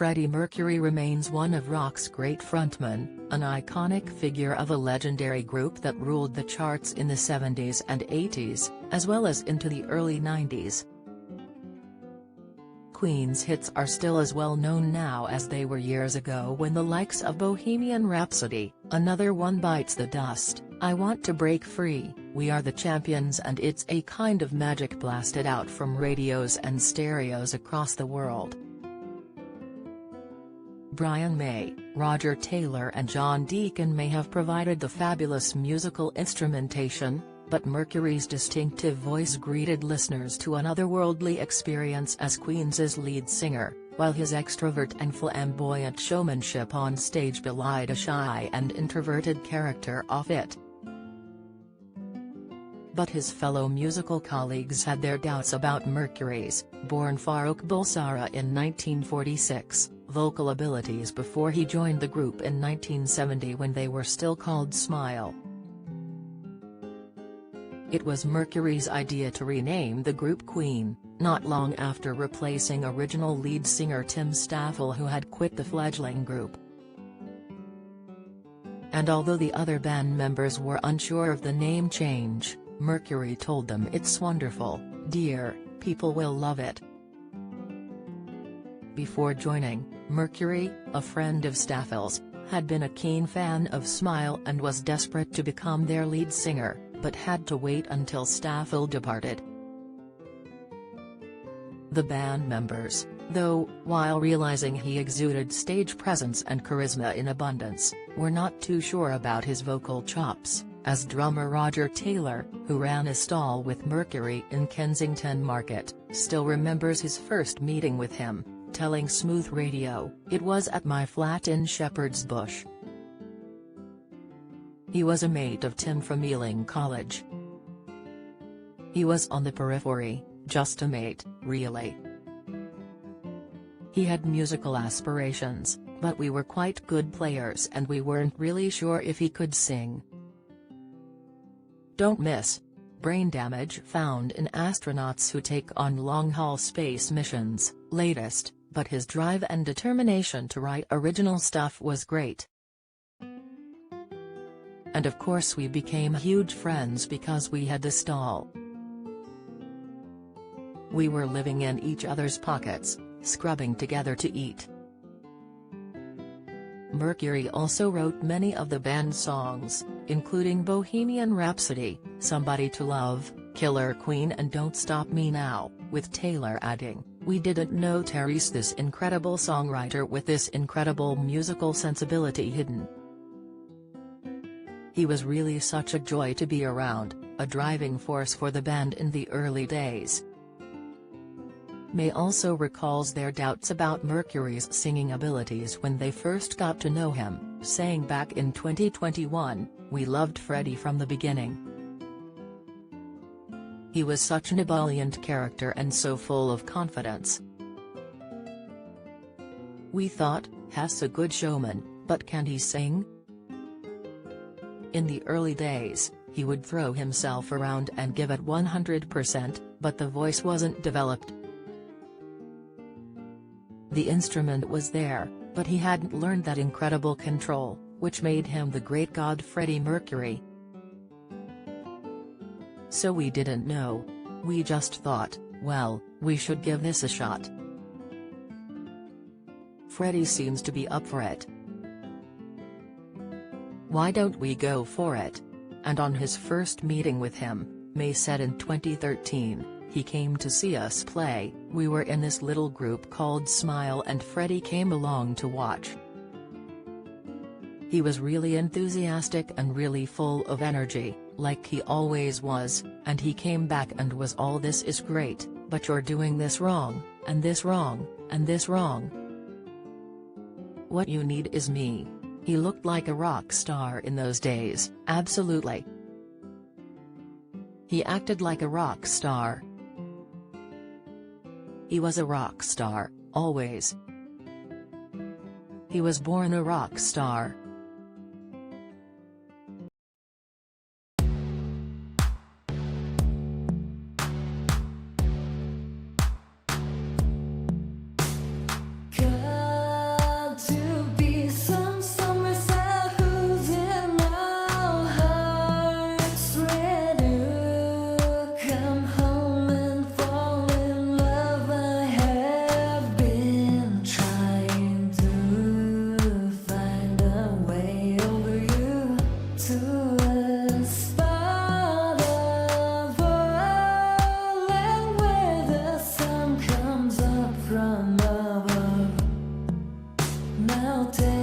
Freddie Mercury remains one of rock's great frontmen, an iconic figure of a legendary group that ruled the charts in the 70s and 80s, as well as into the early 90s. Queen's hits are still as well known now as they were years ago when the likes of Bohemian Rhapsody, Another One Bites the Dust, I Want to Break Free, We Are the Champions and It's a Kind of Magic blasted out from radios and stereos across the world. Brian May, Roger Taylor and John Deacon may have provided the fabulous musical instrumentation, but Mercury's distinctive voice greeted listeners to an otherworldly experience as Queen's lead singer, while his extrovert and flamboyant showmanship on stage belied a shy and introverted character off it. But his fellow musical colleagues had their doubts about Mercury's, born Farrokh Bulsara in 1946, vocal abilities before he joined the group in 1970 when they were still called Smile. It was Mercury's idea to rename the group Queen, not long after replacing original lead singer Tim Staffell, who had quit the fledgling group. And although the other band members were unsure of the name change, Mercury told them it's wonderful, dear, people will love it. Before joining, Mercury, a friend of Staffell's, had been a keen fan of Smile and was desperate to become their lead singer, but had to wait until Staffell departed. The band members, though, while realizing he exuded stage presence and charisma in abundance, were not too sure about his vocal chops, as drummer Roger Taylor, who ran a stall with Mercury in Kensington Market, still remembers his first meeting with him, telling Smooth Radio, "It was at my flat in Shepherd's Bush. He was a mate of Tim from Ealing College. He was on the periphery, just a mate, really. He had musical aspirations, but we were quite good players and we weren't really sure if he could sing." Don't miss. Brain damage found in astronauts who take on long-haul space missions, latest, but his drive and determination to write original stuff was great. And of course we became huge friends because we had the stall. We were living in each other's pockets, scrubbing together to eat. Mercury also wrote many of the band's songs, including Bohemian Rhapsody, Somebody to Love, Killer Queen and Don't Stop Me Now, with Taylor adding, "We didn't know Terry's this incredible songwriter with this incredible musical sensibility hidden. He was really such a joy to be around, a driving force for the band in the early days." May also recalls their doubts about Mercury's singing abilities when they first got to know him, saying back in 2021, "We loved Freddie from the beginning. He was such an ebullient character and so full of confidence. We thought, he's a good showman, but can he sing?" In the early days, he would throw himself around and give it 100%, but the voice wasn't developed. The instrument was there, but he hadn't learned that incredible control, which made him the great god Freddie Mercury. So we didn't know. We just thought, well, we should give this a shot. Freddie seems to be up for it. Why don't we go for it? And on his first meeting with him, May said in 2013, he came to see us play, we were in this little group called Smile and Freddie came along to watch. He was really enthusiastic and really full of energy, like he always was, and he came back and was all this is great, but you're doing this wrong, and this wrong, and this wrong. What you need is me. He looked like a rock star in those days, absolutely. He acted like a rock star. He was a rock star, always. He was born a rock star. Good. lover. Now take